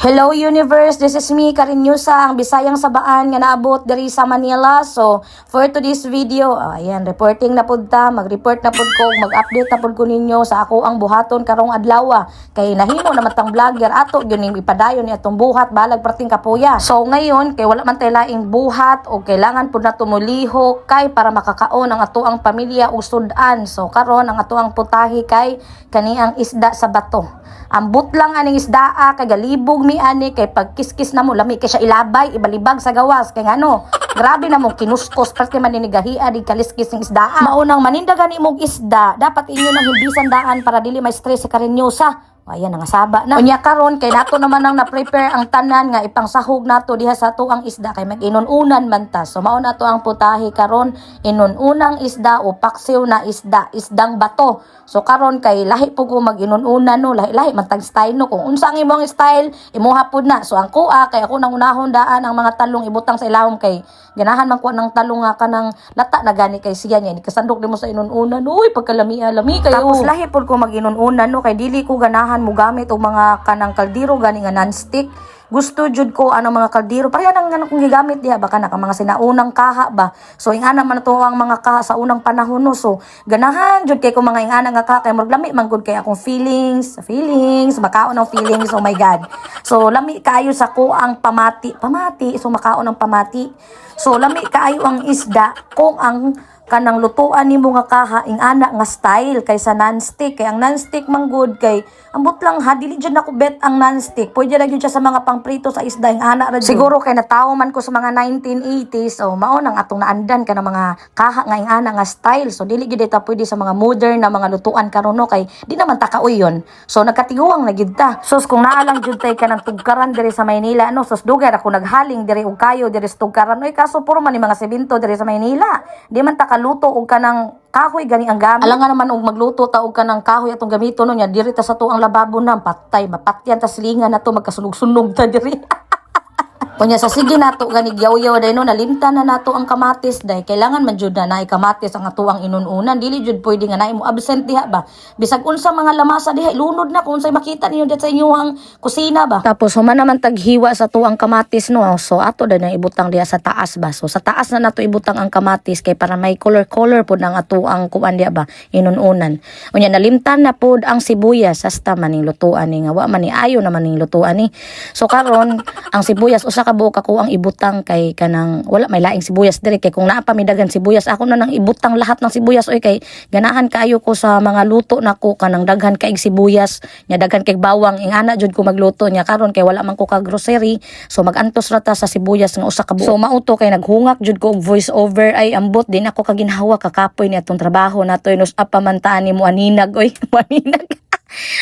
Hello universe, this is me, Karin Yusa, ang Bisayang Sabaan nga naabot diri sa Manila. So, for today's video, ayan, reporting na pud ta, mag-report na pud ko, mag-update na pud ko ninyo sa ako ang buhaton karong adlaw. Kay nahimo naman tang vlogger ato gyud ning ipadayon ni atong buhat balag perting kapuya. So, ngayon kay wala man tay laing buhat o kailangan pud nato muliho kay para makakaon ang ato ang pamilya ug sudan. So, karon ang ato ang putahi kay kaniang isda sa bato. Ambot lang aning isdaa kay galibog mi ani kay pagkiskis na mo lami kay siya ilabay ibalibag sa gawas kay ngano grabe na mo kinuskos parte man ni gahia di kaliskis ng isdaa. Maunang maninda gani mog isda dapat inyo nang himbisan daan para dili may stress sa karinyosa. Ayan nga saba na. Unya karon kay nato naman nang na-prepare ang tanan nga ipangsahog nato diha sa tuang isda kay mag-inununan man ta. So mao nato ang putahe karon inununang isda o paksiw na isda, isdang bato. So karon kay lahi po ko mag-inununan no, lahi man tag style no kung unsa ang imong style imuha pud na. So ang kuha kay ako nang unahon daan ang mga talong ibutang sa ilawom kay ganahan man ko ng talong nga kanang lata na gani kay siya niya ni kasandok nimo sa inununan. Uy pagkalami lami kayo. Tapos lahi pud ko mag-inununan no kay dili ko ganahan mo gamit o mga kanang kaldero gani nga non-stick. Gusto jud ko ano mga kaldero pareha nang kung gigamit diha baka naka mga sinaunang kaha ba. So ingana man to ang mga kaha sa unang panahon no. So ganahan jud kay ko mga ingana nga kaha kay murag lami man gud kay akong feelings makaon ng feelings. Oh my god. So lami kaayo sa ko ang pamati so makaon ng pamati. So lami kaayo ang isda kung ang kanang lutuan nimo nga kaha ingana nga style kaysa non-stick kay ang non-stick man good kay ambot lang ha dili jud nako bet ang non-stick pwede ra gyud siya sa mga pangprito sa isda ingana ra siguro kay natawo man ko sa mga 1980s so mao nang atong naandan ka ng mga kaha nga ingana nga style so dili gyud ta pwede sa mga modern na mga lutuan karon no kay di naman ta kaoy yon so nagkatiguang na gyud ta sus kung naa lang jud tay kanang tugkaran diri sa Maynila no sus dugay ako naghaling diri og kayo diri sa tugkaran oy kaso puro man ni mga semento diri sa Maynila di man ta luto og kanang kahoy gani ang gamit. Alang nga naman og magluto ta og kanang kahoy atong gamiton no nya diri ta sa tuang lababo na patay mapatyan ta silingan nato magkasunog-sunog ta diri. Kunya sa sige nato gani yaw-yaw day no nalimtan na nato ang kamatis day kailangan man jud na naay kamatis ang atuang inununan dili jud pwede nga naay mo absent diha ba bisag unsa mga lamasa diha lunod na kung unsay makita ninyo dit sa inyong kusina ba. Tapos human naman taghiwa sa tuang kamatis no so ato day na ibutang diha sa taas ba so sa taas na nato ibutang ang kamatis kay para may color pud ang atuang kuan diha ba inununan. Unya nalimtan na pud ang sibuyas hasta maning lutuan ni nga wa man ni ayo naman ning lutuan ni. So karon ang sibuyas usa kabuok ako ang ibutang kay kanang wala may laing sibuyas diri kay kung naa pa mi dagan sibuyas ako na nang ibutang lahat ng sibuyas oy kay ganahan kaayo ko sa mga luto nako kanang daghan kaig sibuyas nya daghan kaig bawang ingana jud ko magluto nya karon kay wala man ko ka grocery so magantos ra ta sa sibuyas nga usa ka buok so mauto kay naghungak jud ko og voice over ay ambot din ako kaginhawa kakapoy ni atong trabaho nato nos apa man taan ni mo aninag oy maninag.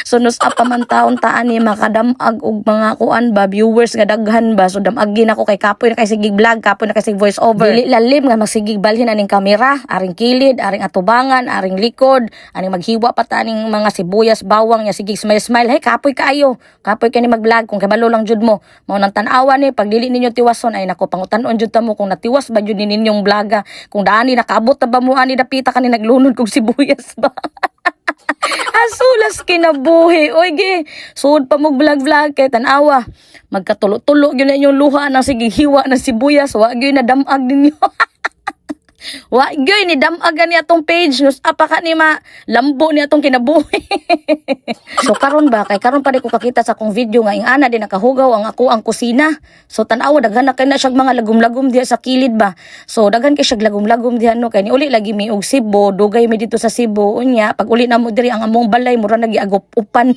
So nus apa man taon taan ni makadamag og mga kuan ba viewers nga daghan ba so damagin ako kay kapoy na kay sigig vlog kapoy na kay sig voice over dili lalim nga magsigig balhin aning kamera aring kilid aring atubangan aring likod aning maghiwa pa taning mga sibuyas bawang nya sigig smile hey kapoy kaayo kapoy kani mag-vlog kung kabalo lang jud mo mao nang tan-awa ni pag dili ninyo tiwason ay nako pangutan-on jud ta mo kung natiwas ba jud ninyong vloga kung daani nakaabot ta ba mo ani dapita kani naglunod kog sibuyas ba. Asulas kinabuhi. Oy gi, suod pa mog vlog kay tan-awa. Magkatulo-tulo gyud na inyong luha nang sige hiwa na sibuyas, wa gyud na damag ninyo. Wa gyud ni damagan ni atong page nus apa ka ni lambo ni atong kinabuhi. So karon ba kay karon pa di ko kakita sa akong video nga ingana din nakahugaw ang ako ang kusina. So tan-awa daghan na kay na siya mga lagom-lagom diha sa kilid ba. So daghan kay siya lagom-lagom diha no kay ni uli lagi mi og Cebu, dugay mi dito sa Cebu unya pag uli na mo diri ang among balay mura nagiagop upan.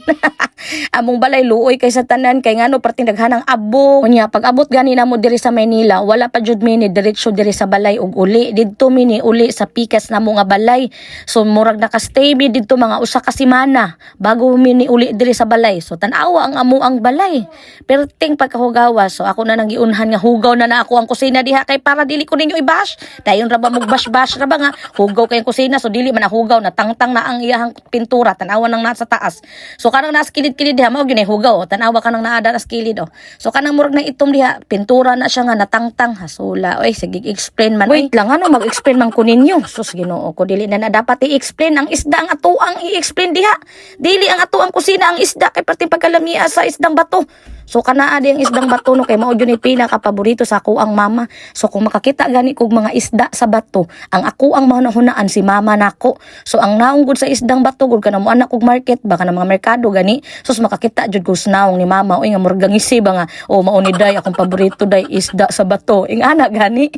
Among balay luoy kay sa tanan kay ngano perting daghanang abo. Unya pag abot gani na mo diri sa Maynila wala pa jud mi ni diretso diri sa balay og uli didto mi ni uli sa pikas na mo nga balay. So murag nakastay mi didto mga usa ka semana bago mi ni uli diri sa balay. So tan-awa ang amo ang balay. Perting pagkahugawa so ako na nang giunhan nga hugaw na ako ang kusina diha kay para dili ko ninyo i-bash. Dayon ra ba mog bash-bash ra ba nga hugaw kay kusina so dili man na hugaw na tangtang na ang iyahang pintura tan-awa nang nasa taas. So kanang nas kilid-kilid diha mao gyud ay hugaw tan-awa kanang naada nas kilid oh. So kanang murag na itom diha pintura na siya nga natangtang hasula. Oy sige explain man. Wait lang ano mag explain man ko ninyo. Sus Ginoo ko, dili na dapat i-explain ang isda, ang atuang i-explain diha. Dili ang atuang kusina ang isda kay perting pagkalamia sa isdang bato. So kanaa di ang isdang bato no kay mao jud ni pinaka paborito sa ako ang mama. So kung makakita gani kog mga isda sa bato, ang ako ang mahunahunaan si mama nako. So ang naong gud sa isdang bato gud kana mo anak kog market baka na mga merkado gani. So makakita jud ko sa naong ni mama oy nga murgang isi ba nga o mao ni day akong paborito day isda sa bato. Ing ana gani.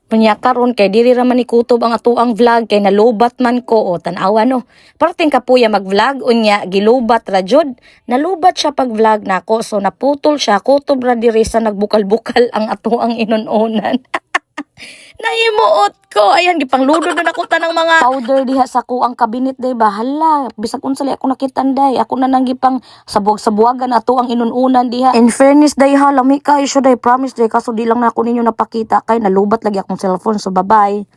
Kunya karon kay diri ra man ni kutob ang atuang vlog kay nalubat man ko o tan-awa no. Perting kapuya mag-vlog unya gilubat ra jud. Nalubat siya pag vlog nako so naputol siya kutob ra diri sa nagbukal-bukal ang atuang inununan. Naimuot ko. Ayan, gipangludo na ako tanang mga powder diha sa ko ang kabinet day bahala. Bisag unsali ako nakitanday. Ako na nang gipang sabuag-sabuagan ato ang inununan diha. In fairness day ha, lami kayo siya day. Promise day. Kaso di lang na ako ninyo napakita. Kay nalubat lagi akong cellphone. So bye-bye.